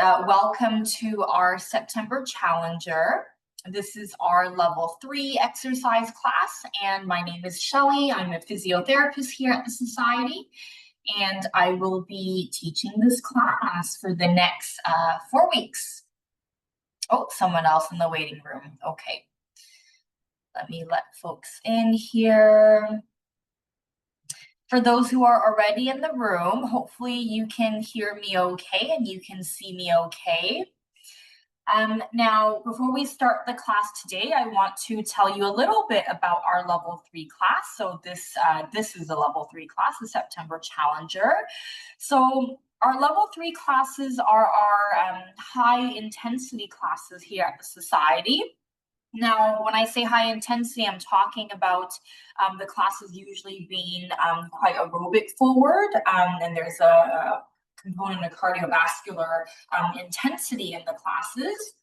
Welcome to our September Challenger. This is our level 3 exercise class, and my name is Shelly. I'm a physiotherapist here at the Society, and I will be teaching this class for the next 4 weeks. Oh, someone else in the waiting room. Okay. Let me let folks in here. For those who are already in the room, hopefully you can hear me okay and you can see me okay. Now, before we start the class today, I want to tell you a little bit about our level 3 class. So this is a level 3 class, the September Challenger. So our level 3 classes are our high intensity classes here at the Society. Now, when I say high intensity, I'm talking about the classes usually being quite aerobic forward, and there's a component of cardiovascular intensity in the classes.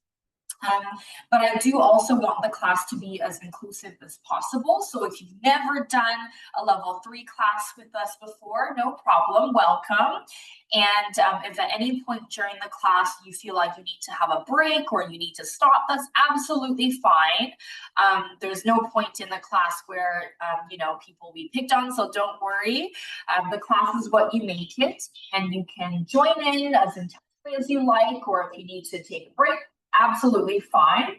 But I do also want the class to be as inclusive as possible. So if you've never done a level 3 class with us before, no problem, welcome. And if at any point during the class you feel like you need to have a break or you need to stop, that's absolutely fine. There's no point in the class where, people will be picked on, so don't worry. The class is what you make it, and you can join in as intensely as you like, or if you need to take a break, absolutely fine.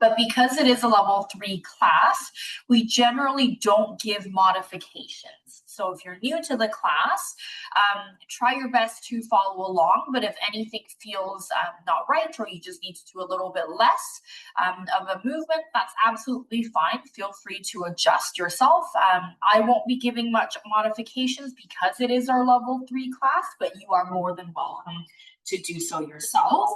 But because it is a level 3 class, we generally don't give modifications. So if you're new to the class, try your best to follow along. But if anything feels not right, or you just need to do a little bit less of a movement, that's absolutely fine. Feel free to adjust yourself. I won't be giving much modifications because it is our level 3 class, but you are more than welcome to do so yourself.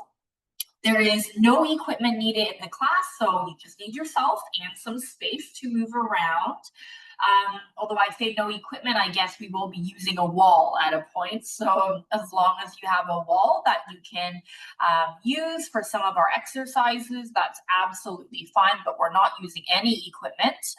There is no equipment needed in the class, so you just need yourself and some space to move around. Although I say no equipment, I guess we will be using a wall at a point. So as long as you have a wall that you can use for some of our exercises, that's absolutely fine, but we're not using any equipment.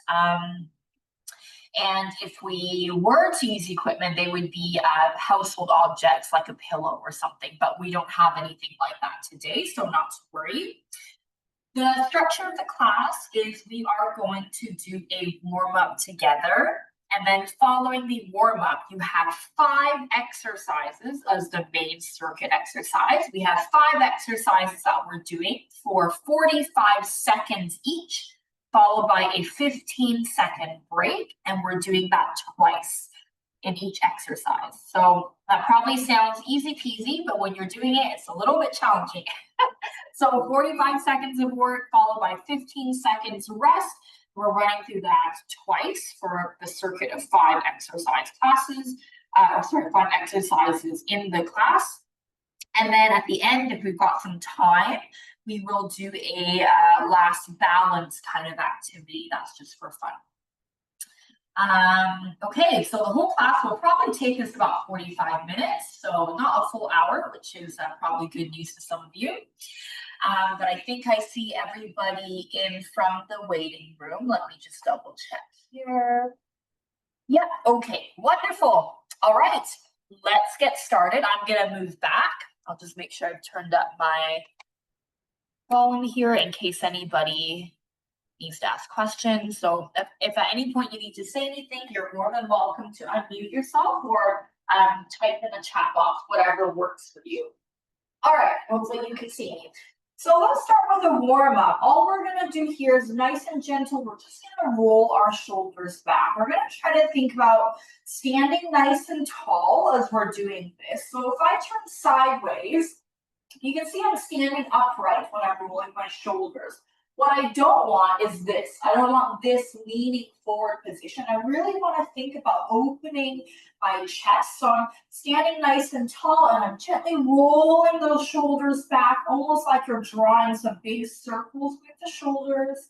And if we were to use equipment, they would be household objects like a pillow or something, but we don't have anything like that today, so not to worry. The structure of the class is we are going to do a warm-up together, and then following the warm-up, you have 5 exercises as the main circuit exercise. We have 5 exercises that we're doing for 45 seconds each, followed by a 15-second break, and we're doing that twice in each exercise. So that probably sounds easy peasy, but when you're doing it, it's a little bit challenging. So 45 seconds of work followed by 15 seconds rest. We're running through that twice for the circuit of 5 exercise classes, 5 exercises in the class. And then at the end, if we've got some time, we will do a last balance kind of activity. That's just for fun. Okay, so the whole class will probably take us about 45 minutes, so not a full hour, which is probably good news to some of you. But I think I see everybody in from the waiting room. Let me just double check here. Yeah, okay, wonderful. All right, let's get started. I'm gonna move back. I'll just make sure I've turned up my volume here in case anybody needs to ask questions. So if at any point you need to say anything, you're more than welcome to unmute yourself or type in the chat box, whatever works for you. All right, hopefully you can see me. So let's start with a warm-up. All we're going to do here is nice and gentle. We're just going to roll our shoulders back. We're going to try to think about standing nice and tall as we're doing this. So if I turn sideways, you can see I'm standing upright when I'm rolling my shoulders. What I don't want is this. I don't want this leaning forward position. I really want to think about opening my chest. So I'm standing nice and tall and I'm gently rolling those shoulders back, almost like you're drawing some big circles with the shoulders.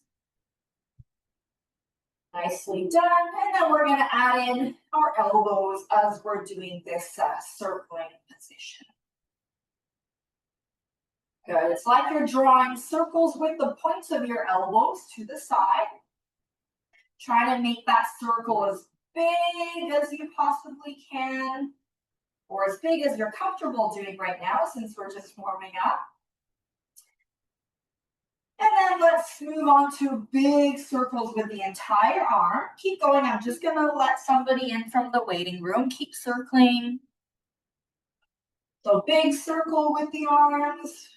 Nicely done. And then we're going to add in our elbows as we're doing this circling position. Good. It's like you're drawing circles with the points of your elbows to the side. Try to make that circle as big as you possibly can. or as big as you're comfortable doing right now since we're just warming up. And then let's move on to big circles with the entire arm. Keep going. I'm just going to let somebody in from the waiting room. Keep circling. So big circle with the arms.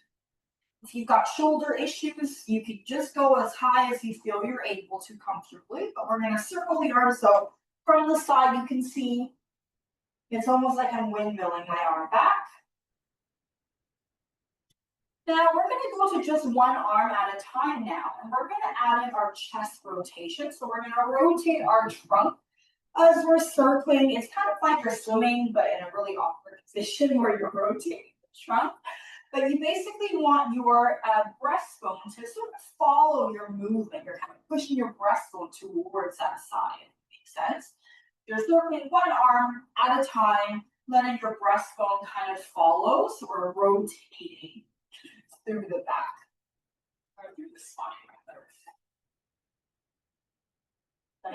If you've got shoulder issues, you could just go as high as you feel you're able to comfortably, but we're going to circle the arms. So from the side, you can see it's almost like I'm windmilling my arm back. Now we're going to go to just one arm at a time now, and we're going to add in our chest rotation. So we're going to rotate our trunk as we're circling. It's kind of like you're swimming, but in a really awkward position where you're rotating the trunk. But you basically want your breastbone to sort of follow your movement. You're kind of pushing your breastbone towards that side. Makes sense? You're circling one arm at a time, letting your breastbone kind of follow. So we're rotating through the back, or through the spine, rather.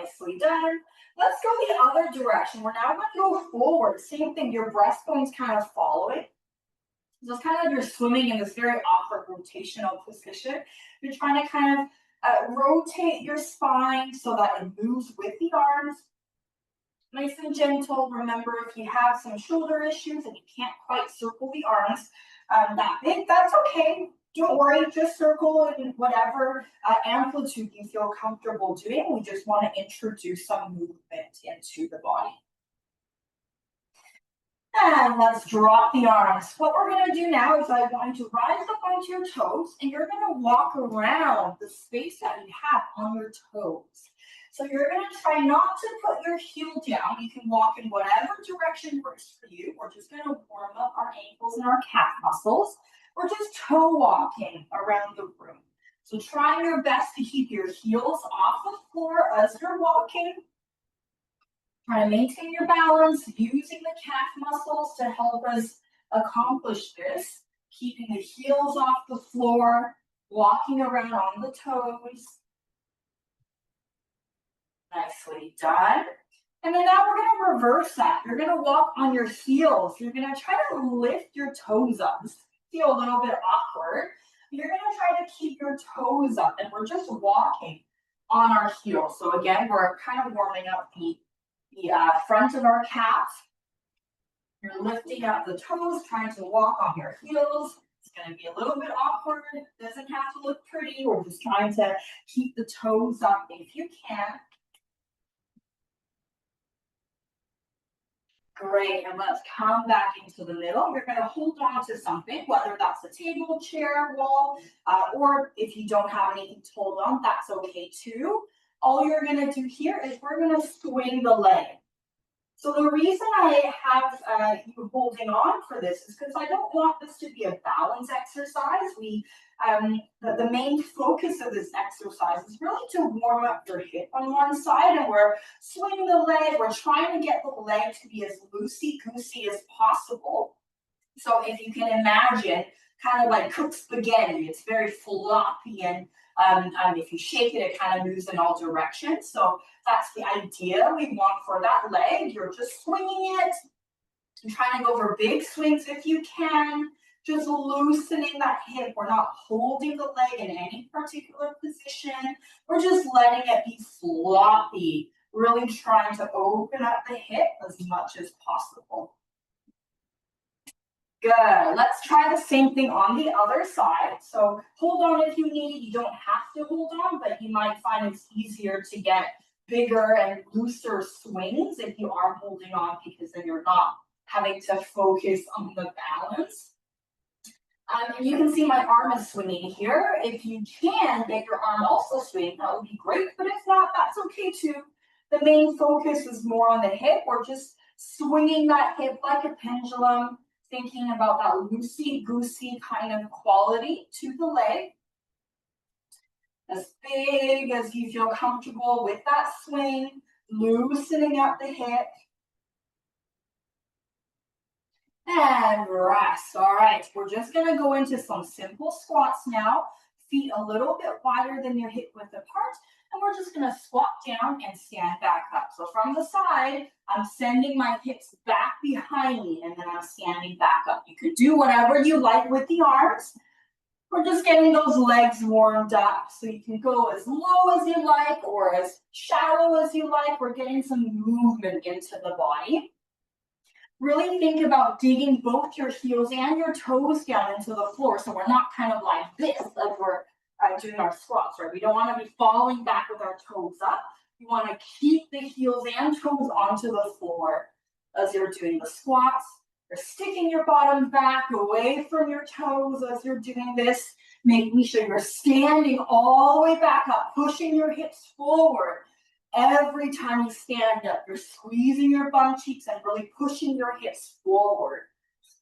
Nicely done. Let's go the other direction. We're now going to go forward. Same thing, your breastbone's kind of following. So it's kind of like you're swimming in this very awkward rotational position. You're trying to kind of rotate your spine so that it moves with the arms. Nice and gentle. Remember, if you have some shoulder issues and you can't quite circle the arms that big, that's okay. Don't worry, just circle in whatever amplitude you feel comfortable doing. We just want to introduce some movement into the body. And let's drop the arms. What we're going to do now is I'm going to rise up onto your toes, and you're going to walk around the space that you have on your toes. So you're going to try not to put your heel down. You can walk in whatever direction works for you. We're just going to warm up our ankles and our calf muscles. We're just toe walking around the room. So try your best to keep your heels off the floor as you're walking. Try to maintain your balance, using the calf muscles to help us accomplish this. Keeping the heels off the floor, walking around on the toes. Nicely done. And then now we're going to reverse that. You're going to walk on your heels. You're going to try to lift your toes up. This feels a little bit awkward. You're going to try to keep your toes up, and we're just walking on our heels. So again, we're kind of warming up the front of our calf. You're lifting up the toes, trying to walk on your heels. It's going to be a little bit awkward. It doesn't have to look pretty. We're just trying to keep the toes up if you can. Great, and let's come back into the middle. You're going to hold on to something, whether that's a table, chair, wall, or if you don't have anything to hold on, that's okay too. All you're going to do here is we're going to swing the leg. So the reason I have you holding on for this is because I don't want this to be a balance exercise. The main focus of this exercise is really to warm up your hip on one side, and we're swinging the leg. We're trying to get the leg to be as loosey-goosey as possible. So if you can imagine, kind of like cooked spaghetti, it's very floppy, and if you shake it, it kind of moves in all directions. So that's the idea we want for that leg. You're just swinging it. You're trying to go for big swings if you can. Just loosening that hip. We're not holding the leg in any particular position. We're just letting it be floppy. Really trying to open up the hip as much as possible. Good. Let's try the same thing on the other side. So hold on if you need. You don't have to hold on, but you might find it's easier to get bigger and looser swings if you are holding on, because then you're not having to focus on the balance. And you can see my arm is swinging here. If you can get your arm also swinging, that would be great. But if not, that's okay too. The main focus is more on the hip. We're just swinging that hip like a pendulum, thinking about that loosey-goosey kind of quality to the leg. As big as you feel comfortable with that swing, loosening up the hip. And rest. All right, we're just going to go into some simple squats now. Feet a little bit wider than your hip width apart. And we're just gonna squat down and stand back up. So from the side, I'm sending my hips back behind me and then I'm standing back up. You can do whatever you like with the arms. We're just getting those legs warmed up. So you can go as low as you like or as shallow as you like. We're getting some movement into the body. Really think about digging both your heels and your toes down into the floor. So we're not kind of like this as we're doing our squats, right? We don't want to be falling back with our toes up. You want to keep the heels and toes onto the floor as you're doing the squats. You're sticking your bottom back away from your toes as you're doing this, making sure you're standing all the way back up, pushing your hips forward. Every time you stand up, you're squeezing your bum cheeks and really pushing your hips forward.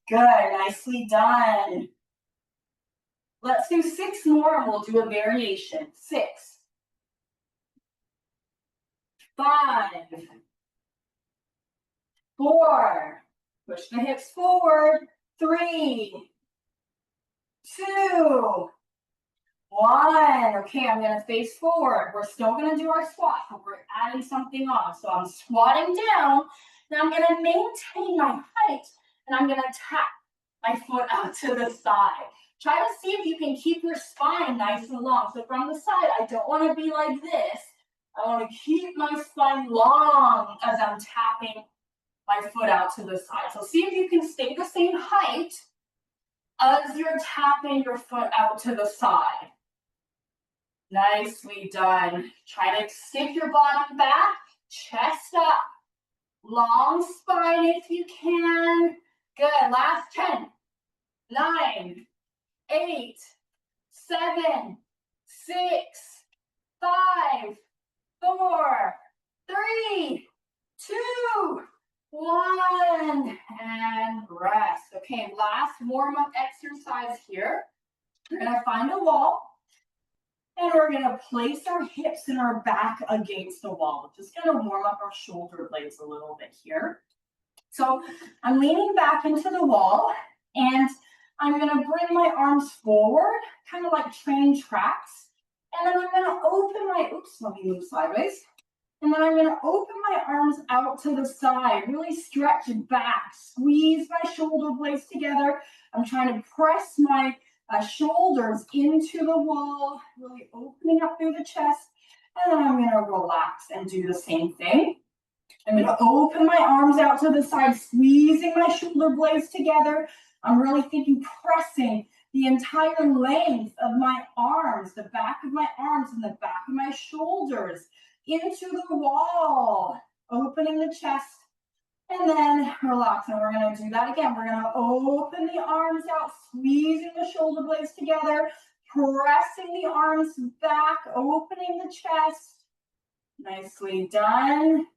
Good, nicely done. Let's do 6 more and we'll do a variation. 6, 5, 4, push the hips forward. 3, 2, 1. Okay, I'm gonna face forward. We're still gonna do our squat, but we're adding something on. So I'm squatting down. Now I'm gonna maintain my height and I'm gonna tap my foot out to the side. Try to see if you can keep your spine nice and long. So from the side, I don't wanna be like this. I wanna keep my spine long as I'm tapping my foot out to the side. So see if you can stay the same height as you're tapping your foot out to the side. Nicely done. Try to stick your bottom back, chest up, long spine if you can. Good, last 10, 9, 8, 7, 6, 5, 4, 3, 2, 1, and rest. Okay, last warm-up exercise here. We're gonna find a wall. And we're gonna place our hips and our back against the wall. We're just gonna warm up our shoulder blades a little bit here. So I'm leaning back into the wall and I'm gonna bring my arms forward, kind of like train tracks. And then I'm gonna open my, let me move sideways. And then I'm gonna open my arms out to the side, really stretch back, squeeze my shoulder blades together. I'm trying to press my shoulders into the wall, really opening up through the chest. And then I'm gonna relax and do the same thing. I'm gonna open my arms out to the side, squeezing my shoulder blades together. I'm really thinking pressing the entire length of my arms, the back of my arms and the back of my shoulders into the wall, opening the chest. And then relax, and we're gonna do that again. We're gonna open the arms out, squeezing the shoulder blades together, pressing the arms back, opening the chest. Nicely done.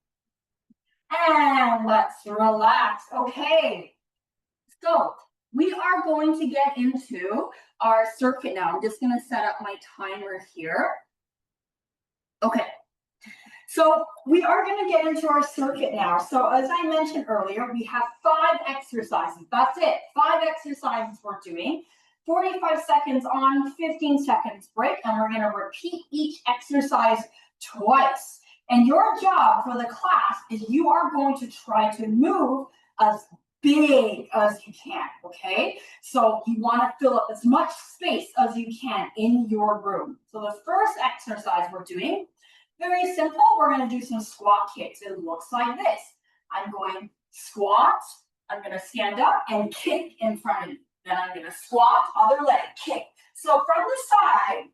And let's relax. Okay, so we are going to get into our circuit now. I'm just gonna set up my timer here. Okay. So we are going to get into our circuit now. So as I mentioned earlier, we have 5 exercises. That's it. 5 exercises we're doing. 45 seconds on, 15 seconds break, and we're going to repeat each exercise twice. And your job for the class is you are going to try to move as big as you can, okay? So you want to fill up as much space as you can in your room. So the first exercise we're doing, very simple. We're going to do some squat kicks. It looks like this. I'm going squat. I'm going to stand up and kick in front of you. Then I'm going to squat, other leg, kick. So from the side,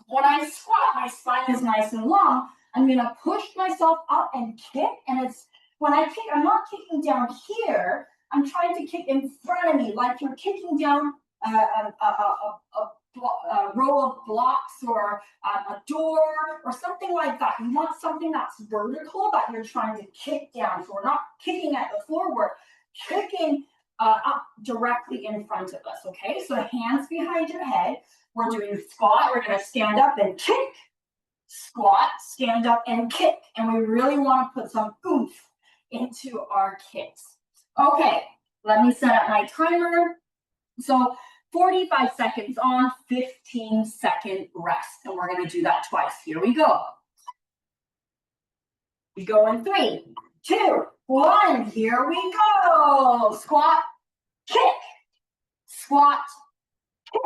when I squat, my spine is nice and long. I'm going to push myself up and kick. And it's when I kick, I'm not kicking down here. I'm trying to kick in front of me, like you're kicking down a row of blocks or a door or something like that. You want something that's vertical that you're trying to kick down. So we're not kicking at the floor, we're kicking up directly in front of us, okay? So hands behind your head. We're doing squat. We're going to stand up and kick. Squat, stand up and kick. And we really want to put some oomph into our kicks. Okay, let me set up my timer. So 45 seconds on, 15-second rest. And we're going to do that twice. Here we go. We go in 3, 2, 1. Here we go. Squat, kick, squat, kick.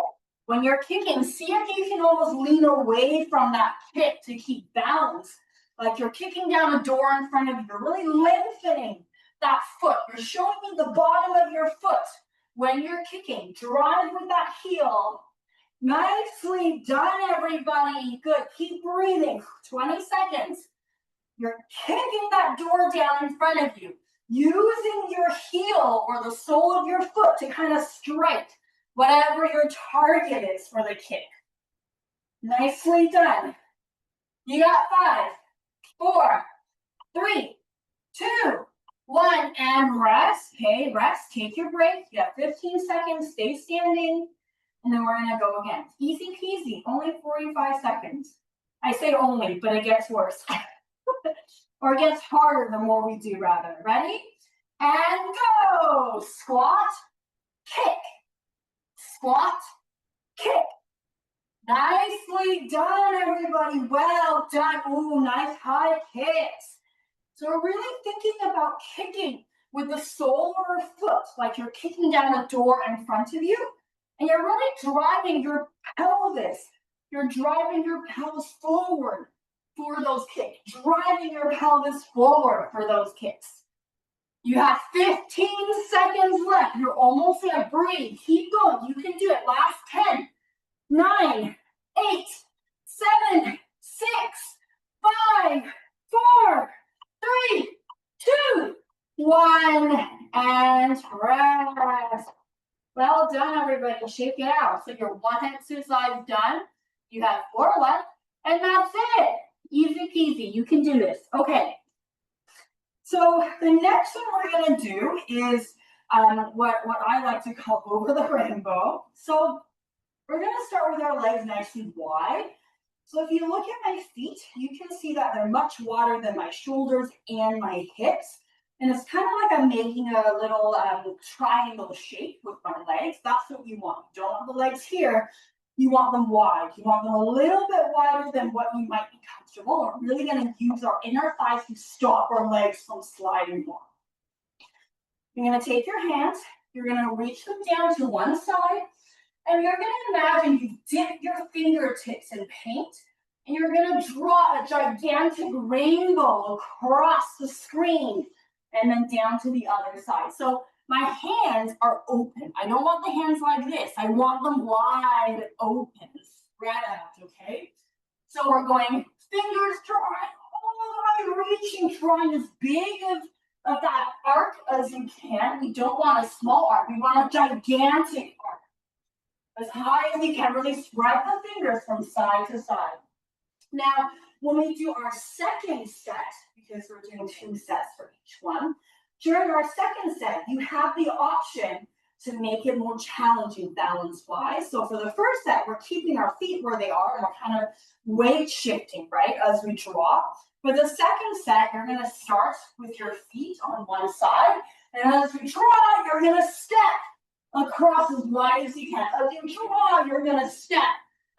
When you're kicking, see if you can almost lean away from that kick to keep balance. Like you're kicking down a door in front of you. You're really lengthening that foot. You're showing me the bottom of your foot when you're kicking. Drive with that heel. Nicely done, everybody. Good. Keep breathing. 20 seconds. You're kicking that door down in front of you, using your heel or the sole of your foot to kind of strike whatever your target is for the kick. Nicely done. You got 5, 4, 3, 2, 1, and rest. Okay, rest. Take your break. You got 15 seconds. Stay standing. And then we're going to go again. Easy peasy. Only 45 seconds. I say only, but it gets worse. Or it gets harder the more we do, rather. Ready? And go. Squat, kick. Squat, kick. Nicely done, everybody. Well done. Ooh, nice high kicks. So we're really thinking about kicking with the sole of our foot, like you're kicking down a door in front of you, and you're really driving your pelvis. You're driving your pelvis forward for those kicks, driving your pelvis forward for those kicks. You have 15 seconds left. You're almost there. Breathe. Keep going. You can do it. Last 10, 9, 8, 7, 6, 5, 4, 3, 2, 1, and rest. Well done, everybody. Shake it out. So your one exercise done. You have 4 left, and that's it. Easy peasy. You can do this. Okay. So the next thing we're going to do is what I like to call over the rainbow. So we're going to start with our legs nice and wide. So if you look at my feet, you can see that they're much wider than my shoulders and my hips. And it's kind of like I'm making a little triangle shape with my legs. That's what you want. You don't want the legs here. You want them wide. You want them a little bit wider than what you might be comfortable. We're really going to use our inner thighs to stop our legs from sliding more. You're going to take your hands. You're going to reach them down to one side. And you're going to imagine you dip your fingertips in paint. And you're going to draw a gigantic rainbow across the screen. And then down to the other side. So my hands are open. I don't want the hands like this. I want them wide open, spread out, okay? So we're going fingers drawing all the way, reaching, drawing as big of that arc as you can. We don't want a small arc. We want a gigantic arc. As high as you can, really spread the fingers from side to side. Now, when we do our second set, because we're doing 2 sets for each one, during our second set, you have the option to make it more challenging balance-wise. So for the first set, we're keeping our feet where they are, and we're kind of weight shifting, right, as we draw. For the second set, you're going to start with your feet on one side, and as you draw, you're going to step across as wide as you can. As you draw, you're going to step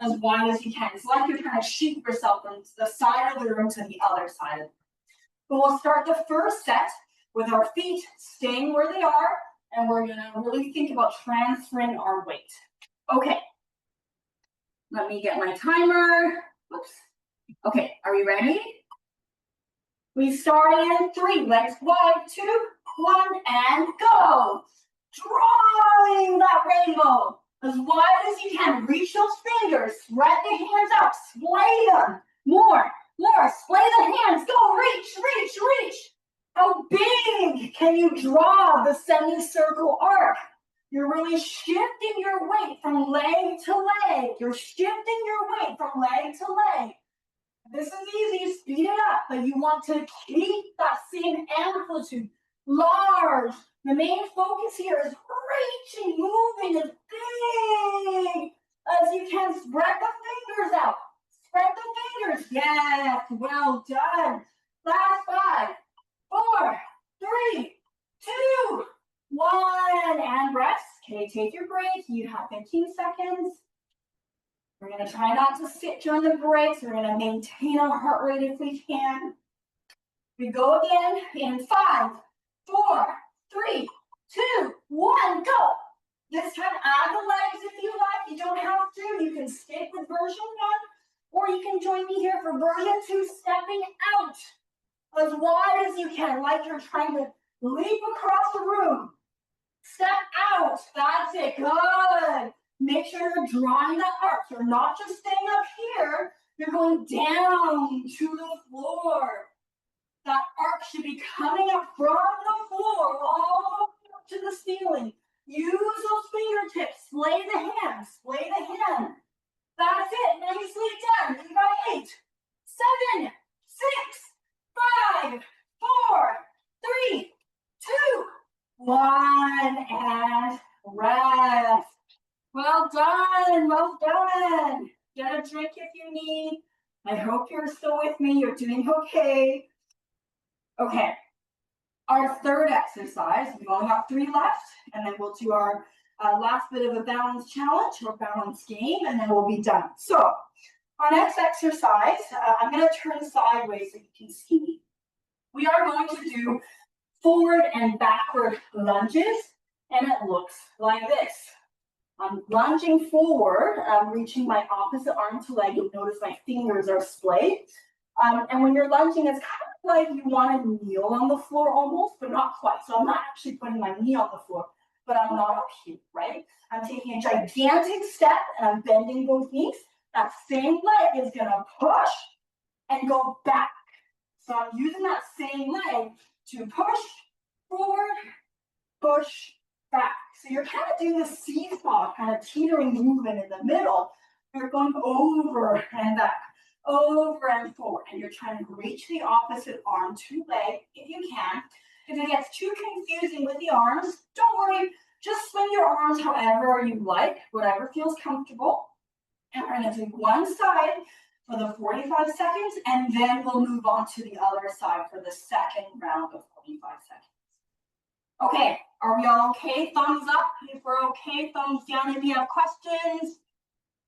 as wide as you can. It's like you're trying to shift yourself from the side of the room to the other side of the room. But we'll start the first set with our feet staying where they are, and we're going to really think about transferring our weight. Okay. Let me get my timer. Oops. Okay, are we ready? We start in 3, legs wide, 2, 1, and go. Drawing that rainbow as wide as you can. Reach those fingers, spread the hands up, splay them. More, splay the hands. Go, reach. How big can you draw the semicircle arc? You're really shifting your weight from leg to leg. You're shifting your weight from leg to leg. This is easy, speed it up, but you want to keep that same amplitude large. The main focus here is reaching, moving as big as you can. Spread the fingers out. Spread the fingers. Yes, well done. Last 5, 4, 3, 2, 1, and rest. Okay, take your break. You have 15 seconds. We're going to try not to sit during the breaks. We're going to maintain our heart rate if we can. We go again in 5, 4, 3, 2, 1, go. This time add the legs if you like. You don't have to. You can stick with version 1, or you can join me here for version 2, stepping out as wide as you can, like you're trying to leap across the room. Step out. That's it. Good. Make sure you're drawing that arc. You're not just staying up here. You're going down to the floor. That arc should be coming up from the floor all the way up to the ceiling. Use those fingertips. Splay the hand. Splay the hand. That's it. Nicely done. You got 8, 7, 6, 5, 4, 3, 2, 1, and rest. Well done. Well done. Get a drink if you need. I hope you're still with me. You're doing okay. Okay. Our third exercise, we've only got 3 left, and then we'll do our last bit of a balance challenge or balance game, and then we'll be done. So, our next exercise, I'm going to turn sideways so you can see me. We are going to do forward and backward lunges, and it looks like this. I'm lunging forward, I'm reaching my opposite arm to leg. You'll notice my fingers are splayed. And when you're lunging, it's kind of like you want to kneel on the floor almost, but not quite. So I'm not actually putting my knee on the floor, but I'm not up here, right? I'm taking a gigantic step and I'm bending both knees. That same leg is going to push and go back. So I'm using that same leg to push forward, push back. So you're kind of doing the seesaw, kind of teetering movement in the middle. You're going over and back, over and forward, and you're trying to reach the opposite arm to leg if you can. If it gets too confusing with the arms, don't worry. Just swing your arms however you like, whatever feels comfortable. And we're going to do one side for the 45 seconds, and then we'll move on to the other side for the second round of 45 seconds. Okay, are we all okay? Thumbs up if we're okay. Thumbs down if you have questions.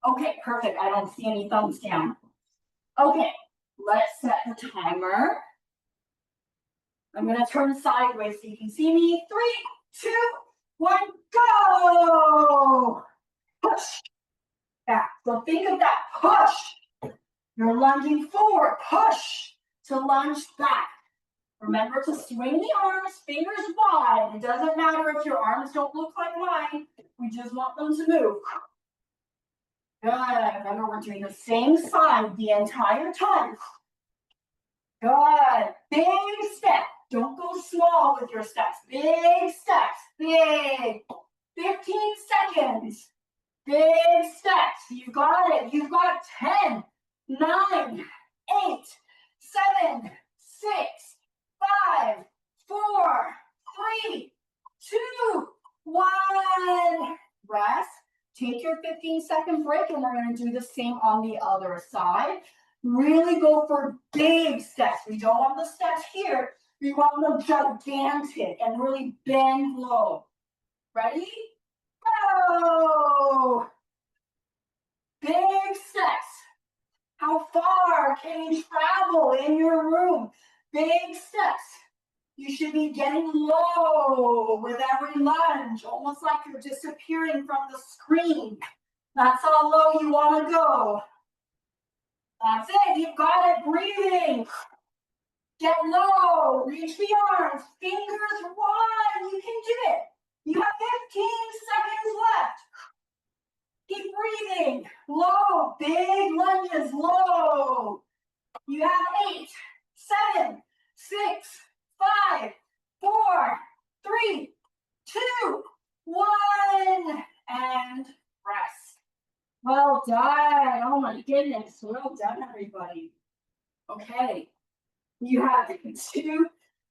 Okay, perfect. I don't see any thumbs down. Okay, let's set the timer. I'm going to turn sideways so you can see me. 3, 2, 1, go! Push back. So think of that push. You're lunging forward. Push to lunge back. Remember to swing the arms, fingers wide. It doesn't matter if your arms don't look like mine. We just want them to move. Good. Remember, we're doing the same side the entire time. Good. Big step. Don't go small with your steps. Big steps. Big. 15 seconds. Big steps. You've got it. You've got 10, 9, 8, 7, 6, 5, 4, 3, 2, 1. Rest. Take your 15-second break, and we're going to do the same on the other side. Really go for big steps. We don't want the steps here. We want them gigantic and really bend low. Ready? Go! Big steps. How far can you travel in your room? Big steps. You should be getting low with every lunge, almost like you're disappearing from the screen. That's how low you want to go. That's it. You've got it. Breathing. Get low. Reach the arms. Fingers wide. You can do it. You have 15 seconds left. Keep breathing. Low. Big lunges. Low. You have 8, 7, 6, 5, 4, 3, 2, 1. And rest. Well done. Oh my goodness. Well done, everybody. Okay. You have 2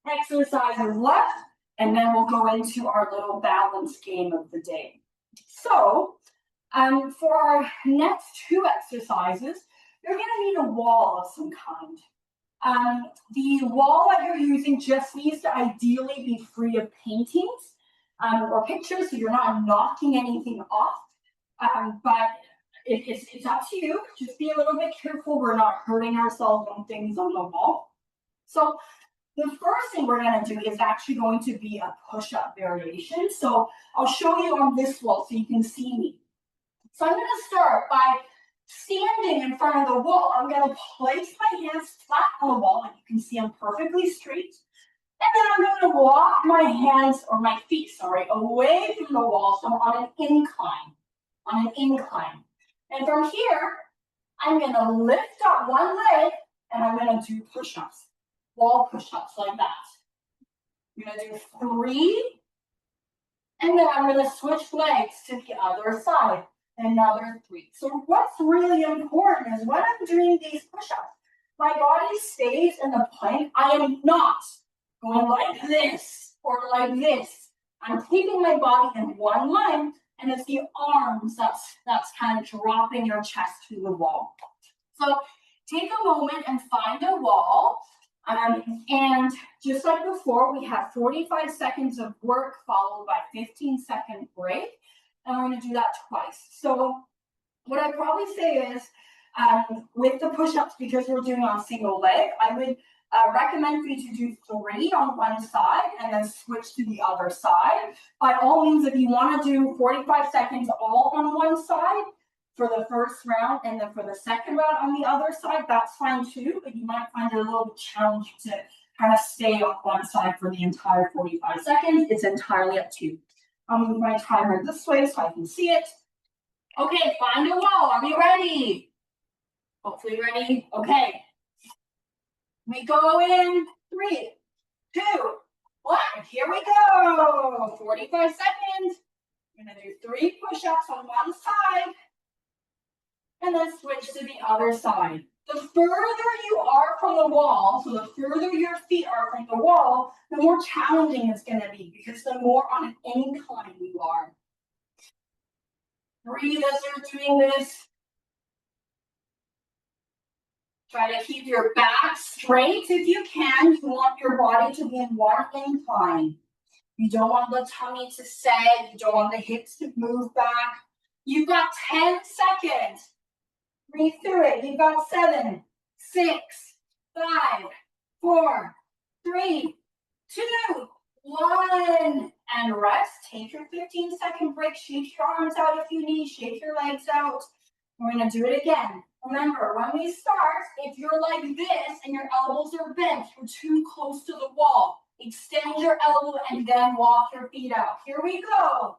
exercises left, and then we'll go into our little balance game of the day. So, for our next 2 exercises, you're going to need a wall of some kind. The wall that you're using just needs to ideally be free of paintings or pictures, so you're not knocking anything off. But it's up to you. Just be a little bit careful we're not hurting ourselves on things on the wall. So The first thing we're going to do is actually going to be a push-up variation. So I'll show you on this wall so you can see me. So I'm going to start by standing in front of the wall. I'm going to place my hands flat on the wall, and you can see I'm perfectly straight. And then I'm going to walk my hands, or my feet, sorry, away from the wall, so I'm on an incline. And from here, I'm going to lift up one leg, and I'm going to do push-ups, wall push-ups like that. I'm going to do 3, and then I'm going to switch legs to the other side, another 3. So what's really important is when I'm doing these push-ups, my body stays in the plank. I am not going like this or like this. I'm keeping my body in one line, and it's the arms that's kind of dropping your chest to the wall. So take a moment and find a wall. And just like before, we have 45 seconds of work followed by 15-second break. And we're going to do that twice. So what I'd probably say is with the push-ups, because we're doing on a single leg, I would recommend for you to do 3 on one side and then switch to the other side. By all means, if you want to do 45 seconds all on one side for the first round and then for the second round on the other side, that's fine too, but you might find it a little bit challenging to kind of stay on one side for the entire 45 seconds. It's entirely up to you. I'll move my timer this way so I can see it. Okay, find a wall. Are we ready? Hopefully ready. Okay. We go in 3, 2, 1. Here we go. 45 seconds. We're going to do 3 push-ups on one side and then switch to the other side. The further you are from the wall, so the further your feet are from the wall, the more challenging it's going to be because the more on an incline you are. Breathe as you're doing this. Try to keep your back straight if you can. You want your body to be in one incline. You don't want the tummy to sag. You don't want the hips to move back. You've got 10 seconds. Breathe through it. You've got 7, 6, 5, 4, 3, 2, 1. And rest. Take your 15-second break. Shake your arms out if you need. Shake your legs out. We're going to do it again. Remember, when we start, if you're like this and your elbows are bent, you're too close to the wall. Extend your elbow and then walk your feet out. Here we go.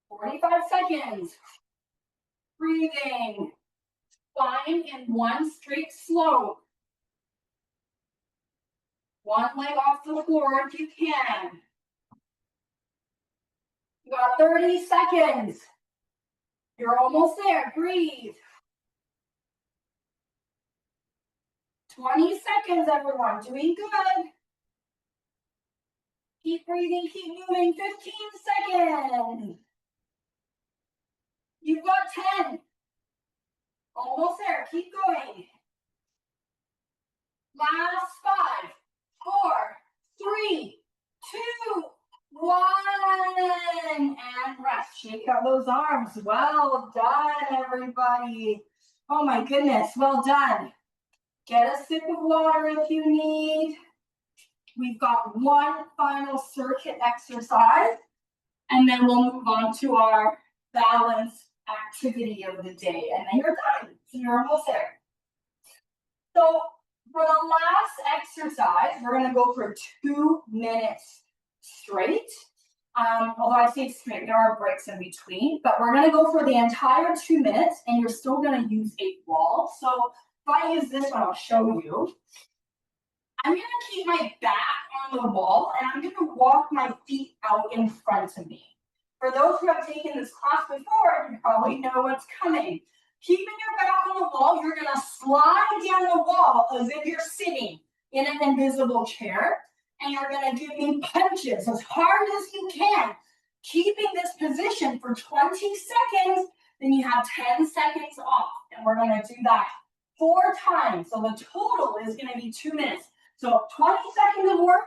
45 seconds. Breathing. Spine in one straight slope. One leg off the floor if you can. You got 30 seconds. You're almost there. Breathe. 20 seconds, everyone. Doing good. Keep breathing, keep moving. 15 seconds. You've got 10. Almost there. Keep going. Last 5, 4, 3, 2, 1. And rest. Shake out those arms. Well done, everybody. Oh my goodness. Well done. Get a sip of water if you need. We've got one final circuit exercise, and then we'll move on to our balance activity of the day. And then you're done. So you're almost there. So for the last exercise, we're going to go for 2 minutes straight. Although I say straight, there are breaks in between, but we're going to go for the entire 2 minutes, and you're still going to use a wall. So if I use this one, I'll show you. I'm going to keep my back on the wall, and I'm going to walk my feet out in front of me. For those who have taken this class before, you probably know what's coming. Keeping your back on the wall, you're going to slide down the wall as if you're sitting in an invisible chair, and you're going to give me punches as hard as you can. Keeping this position for 20 seconds, then you have 10 seconds off, and we're going to do that 4 times. So the total is going to be 2 minutes. So 20 seconds of work,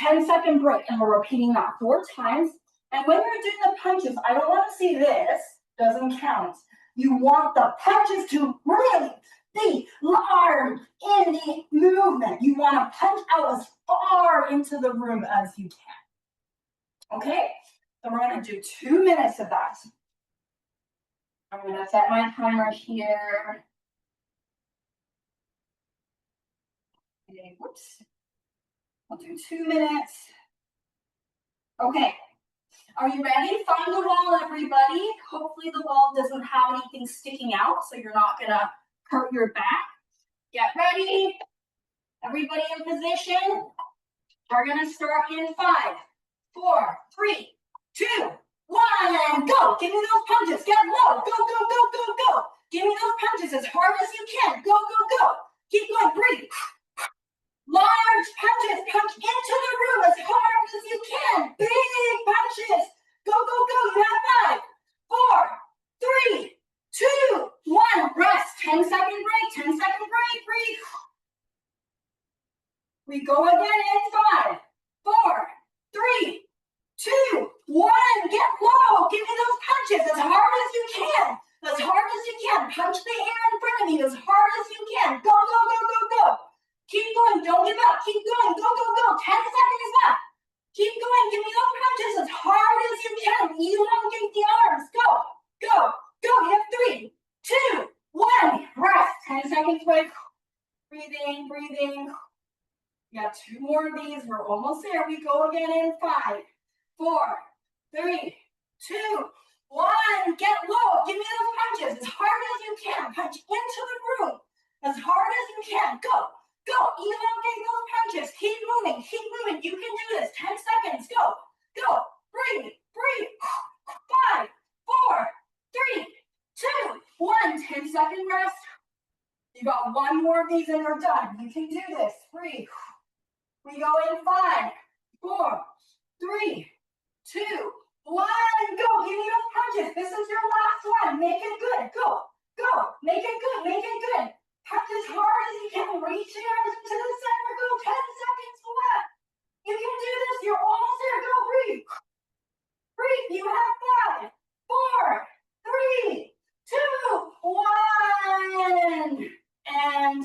10-second break, and we're repeating that 4 times. And when you're doing the punches, I don't want to see this, doesn't count. You want the punches to really be large in the movement. You want to punch out as far into the room as you can. Okay? So we're going to do 2 minutes of that. I'm going to set my timer here. Okay, whoops. I'll do 2 minutes. Okay. Are you ready? Find the wall, everybody. Hopefully the wall doesn't have anything sticking out, so you're not going to hurt your back. Get ready. Everybody in position. We're going to start in 5, 4, 3, 2, 1, and go. Give me those punches. Get low. Go, go, go, go, go. Give me those punches as hard as you can. Go, go, go. Keep going. Breathe. Large punches. Punch into the room as hard as you can. Big punches. Go, go, go. You have 5, 4, 3, 2, 1. Rest. 10-second break. 10-second break. Breathe. We go again in 5, 4, 3, 2, 1. Get low. Give me those punches as hard as you can. As hard as you can. Punch the air in front of you as hard as you can. Go, go, go, go, go. Keep going. Don't give up. Keep going. Go, go, go. 10 seconds left. Keep going. Give me those punches as hard as you can. Elongate the arms. Go, go, go. You have 3, 2, 1. Rest. 10 seconds break. Breathing, breathing. We got 2 more of these. We're almost there. We go again in 5, 4, 3, 2, 1. Get low. Give me those punches as hard as you can. Punch into the room as hard as you can. Go, go. Elongate those punches. Keep moving. Keep moving. You can do this. 10 seconds. Go, go. Breathe, breathe. 5, 4, 3, 2, 1. 10-second rest. You got 1 more of these and we're done. You can do this. Breathe. We go in 5, 4, 3, 2, 1. Go. Give me those punches. This is your last one. Make it good. Go. Go. Make it good. Make it good. Punch as hard as you can. Reach your arms into the center. Go. 10 seconds left. You can do this. You're almost there. Go. Breathe. Breathe. You have 5, 4, 3, 2, 1. And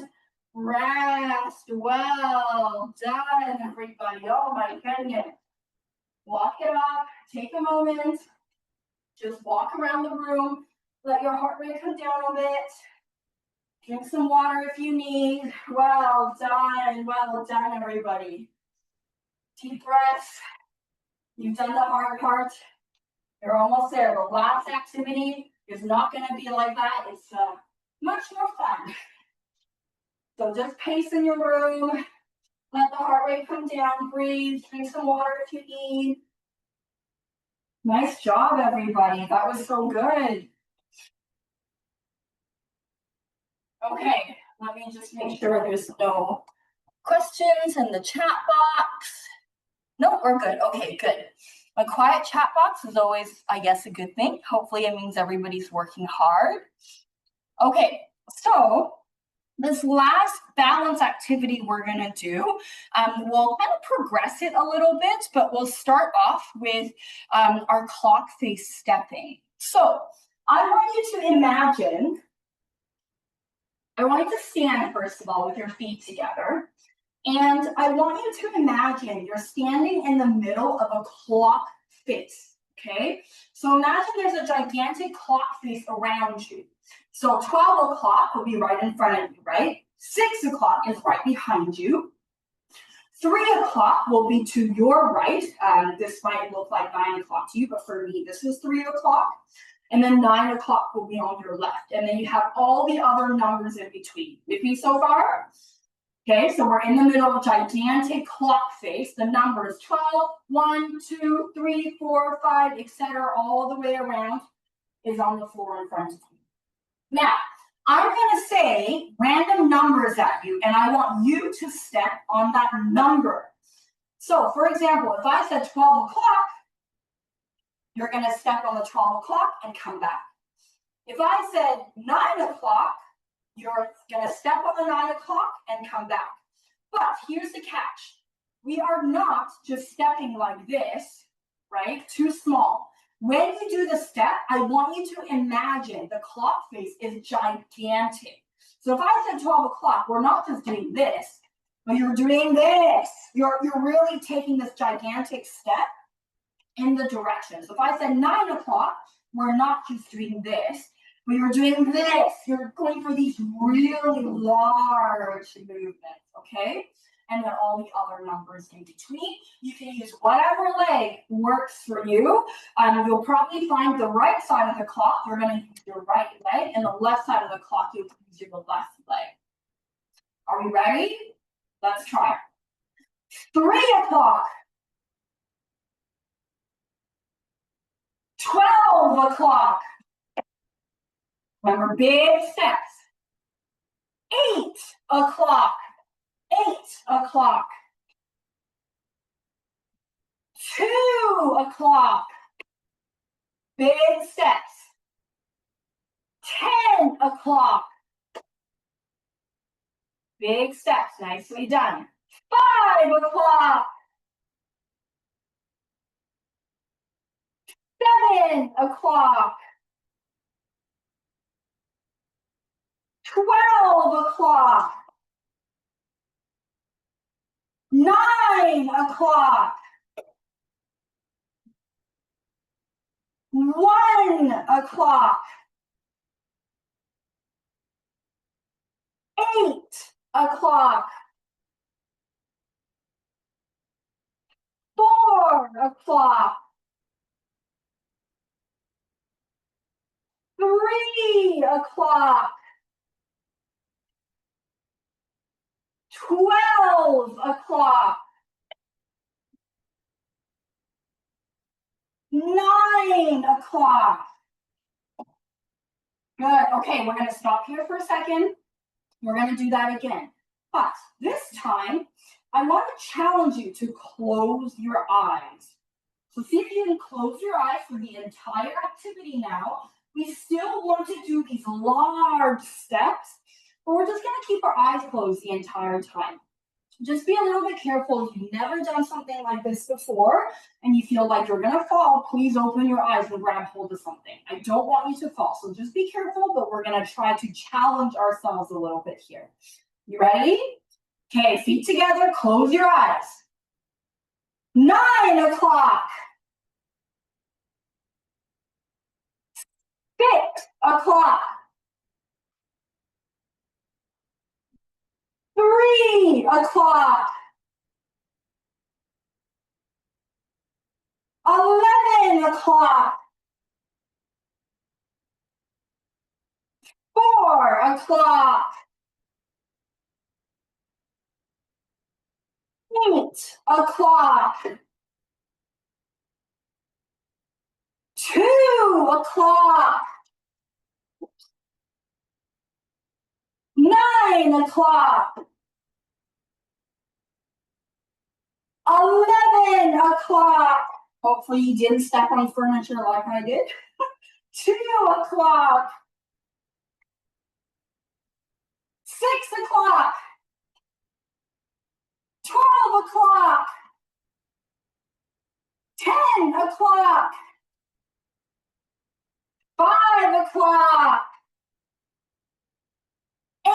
rest. Well done, everybody. Oh my goodness. Walk it up. Take a moment. Just walk around the room. Let your heart rate come down a bit. Drink some water if you need. Well done, everybody. Deep breaths. You've done the hard part. You're almost there. The last activity is not going to be like that. It's much more fun. So just pace in your room. Let the heart rate come down. Breathe. Drink some water if you need. Nice job, everybody. That was so good. Okay, let me just make sure there's no questions in the chat box. No, we're good. Okay, good. A quiet chat box is always, I guess, a good thing. Hopefully it means everybody's working hard. Okay, so this last balance activity we're going to do, we'll kind of progress it a little bit, but we'll start off with our clock face stepping. So I want you to imagine, I want you to stand, first of all, with your feet together. And I want you to imagine you're standing in the middle of a clock face, okay? So imagine there's a gigantic clock face around you. So 12 o'clock will be right in front of you, right? 6 o'clock is right behind you. 3 o'clock will be to your right. This might look like 9 o'clock to you, but for me, this is 3 o'clock. And then 9 o'clock will be on your left. And then you have all the other numbers in between. With me so far? Okay, so we're in the middle of a gigantic clock face. The numbers 12, 1, 2, 3, 4, 5, etc., all the way around is on the floor in front of you. Now, I'm going to say random numbers at you, and I want you to step on that number. So, for example, if I said 12 o'clock, you're going to step on the 12 o'clock and come back. If I said 9 o'clock, you're going to step on the 9 o'clock and come back. But here's the catch. We are not just stepping like this, right? Too small. When you do the step, I want you to imagine the clock face is gigantic. So if I said 12 o'clock, we're not just doing this, but you're doing this. You're really taking this gigantic step in the direction. So if I said 9 o'clock, we're not just doing this, but you're doing this. You're going for these really large movements, okay? And then all the other numbers in between. You can use whatever leg works for you. You'll probably find the right side of the clock, you're going to use your right leg, and the left side of the clock, you'll use your left leg. Are we ready? Let's try. 3 o'clock. 12 o'clock. Remember, big steps. 8 o'clock. 8 o'clock. 2 o'clock. Big steps. 10 o'clock. Big steps. Nicely done. 5 o'clock. 7 o'clock. 12 o'clock. 9 o'clock. 1 o'clock. 8 o'clock. 4 o'clock. 3 o'clock. 12 o'clock. 9 o'clock. Good. Okay, we're going to stop here for a second. We're going to do that again. But this time, I want to challenge you to close your eyes. So see if you can close your eyes for the entire activity now. We still want to do these large steps, but we're just going to keep our eyes closed the entire time. Just be a little bit careful. If you've never done something like this before and you feel like you're going to fall, please open your eyes and grab hold of something. I don't want you to fall, so just be careful, but we're going to try to challenge ourselves a little bit here. You ready? Okay, feet together, close your eyes. 9 o'clock. 6 o'clock. 3 o'clock. 11 o'clock. 4 o'clock. 8 o'clock. 2 o'clock. 9 o'clock. 11 o'clock. Hopefully you didn't step on furniture like I did. 2 o'clock. 6 o'clock. 12 o'clock. 10 o'clock. 5 o'clock. 8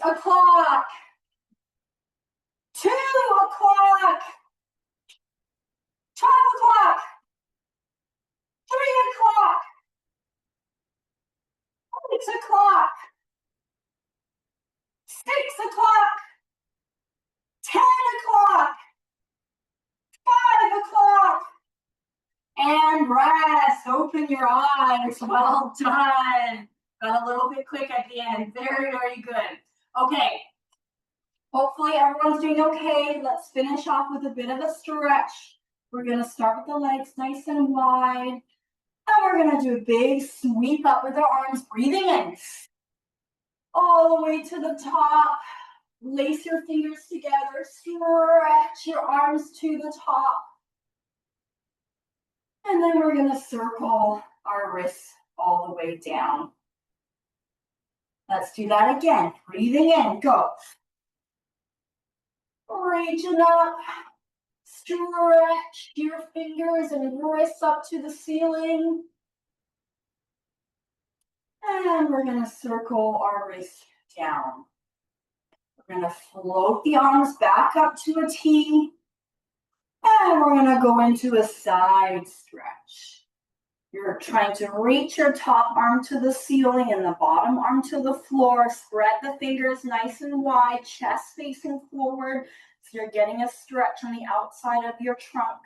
o'clock. 2 o'clock. 12 o'clock. 3 o'clock. 6 o'clock. 6 o'clock. 10 o'clock. 5 o'clock. And rest. Open your eyes. Well done. Got a little bit quick at the end. Very, very good. Okay. Hopefully everyone's doing okay. Let's finish off with a bit of a stretch. We're going to start with the legs nice and wide. And we're going to do a big sweep up with our arms, breathing in. All the way to the top. Lace your fingers together. Stretch your arms to the top. And then we're going to circle our wrists all the way down. Let's do that again. Breathing in. Go. Reaching up. Stretch your fingers and wrists up to the ceiling. And we're going to circle our wrists down. We're gonna float the arms back up to a T. And we're gonna go into a side stretch. You're trying to reach your top arm to the ceiling and the bottom arm to the floor. Spread the fingers nice and wide, chest facing forward. So you're getting a stretch on the outside of your trunk.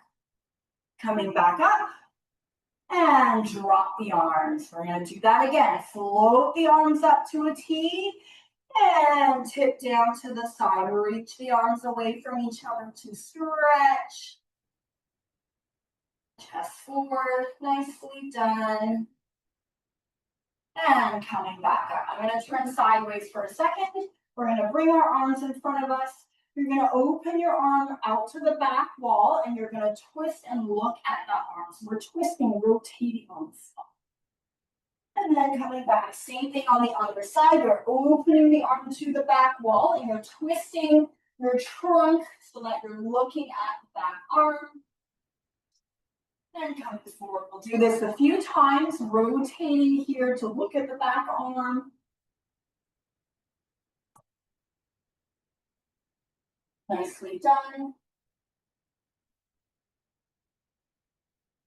Coming back up and drop the arms. We're gonna do that again. Float the arms up to a T and tip down to the side. Reach the arms away from each other to stretch. Chest forward, nicely done. And coming back up. I'm gonna turn sideways for a second. We're gonna bring our arms in front of us. You're gonna open your arm out to the back wall and you're gonna twist and look at that arm. So we're twisting, rotating on the spot. And then coming back, same thing on the other side. You're opening the arm to the back wall and you're twisting your trunk so that you're looking at the back arm. And coming forward. We'll do this a few times, rotating here to look at the back arm. Nicely done.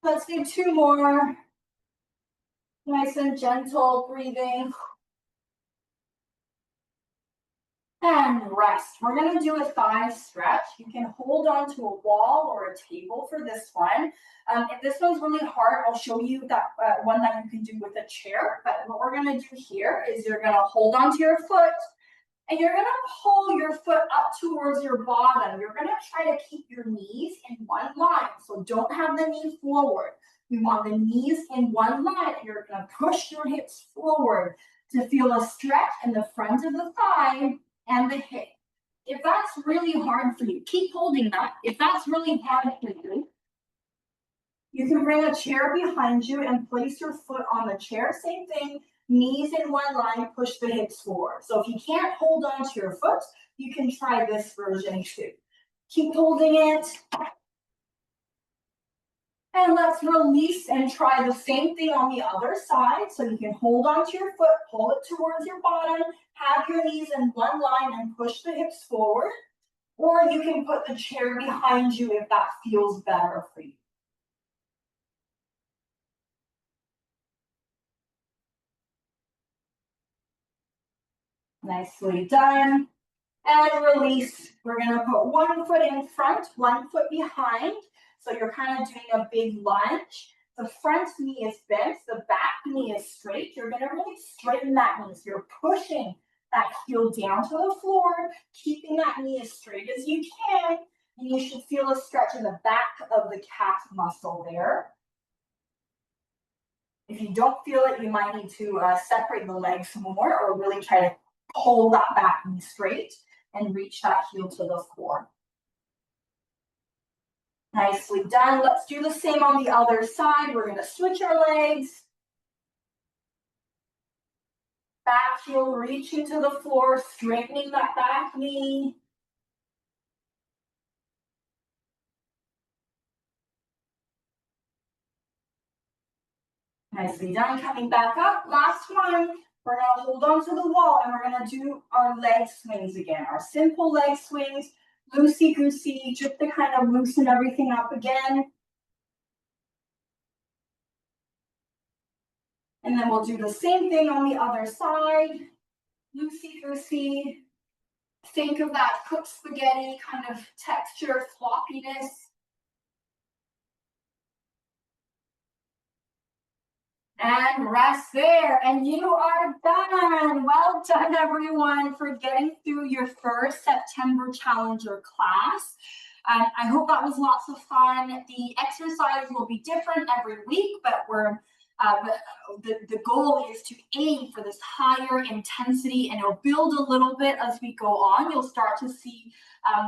Let's do two more. Nice and gentle breathing. And rest. We're going to do a thigh stretch. You can hold on to a wall or a table for this one. If this one's really hard, I'll show you that one that you can do with a chair. But what we're going to do here is you're going to hold on to your foot and you're going to pull your foot up towards your bottom. You're going to try to keep your knees in one line. So don't have the knee forward. You want the knees in one line and you're going to push your hips forward to feel a stretch in the front of the thigh and the hip. If that's really hard for you, keep holding that. If that's really hard for you, you can bring a chair behind you and place your foot on the chair. Same thing, knees in one line, push the hips forward. So if you can't hold on to your foot, you can try this version too. Keep holding it. And let's release and try the same thing on the other side. So you can hold onto your foot, pull it towards your bottom, have your knees in one line and push the hips forward. Or you can put the chair behind you if that feels better for you. Nicely done. And release. We're going to put one foot in front, one foot behind. So you're kind of doing a big lunge. The front knee is bent, the back knee is straight. You're going to really straighten that knee. So you're pushing that heel down to the floor, keeping that knee as straight as you can. And you should feel a stretch in the back of the calf muscle there. If you don't feel it, you might need to separate the legs more or really try to hold that back knee straight and reach that heel to the floor. Nicely done. Let's do the same on the other side. We're going to switch our legs. Back heel reaching to the floor, straightening that back knee. Nicely done. Coming back up. Last one. We're going to hold on to the wall and we're going to do our leg swings again. Our simple leg swings. Loosey-goosey, just to kind of loosen everything up again. And then we'll do the same thing on the other side. Loosey-goosey. Think of that cooked spaghetti kind of texture, floppiness. And rest there, and you are done. Well done, everyone, for getting through your first September Challenger class. I hope that was lots of fun. The exercise will be different every week, but the goal is to aim for this higher intensity, and it'll build a little bit as we go on. You'll start to see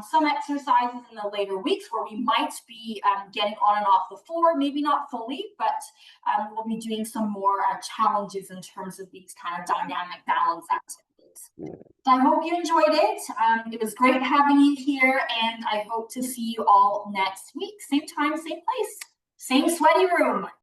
some exercises in the later weeks where we might be getting on and off the floor, maybe not fully, but we'll be doing some more challenges in terms of these kind of dynamic balance activities. So I hope you enjoyed it. It was great having you here, and I hope to see you all next week. Same time, same place, same sweaty room.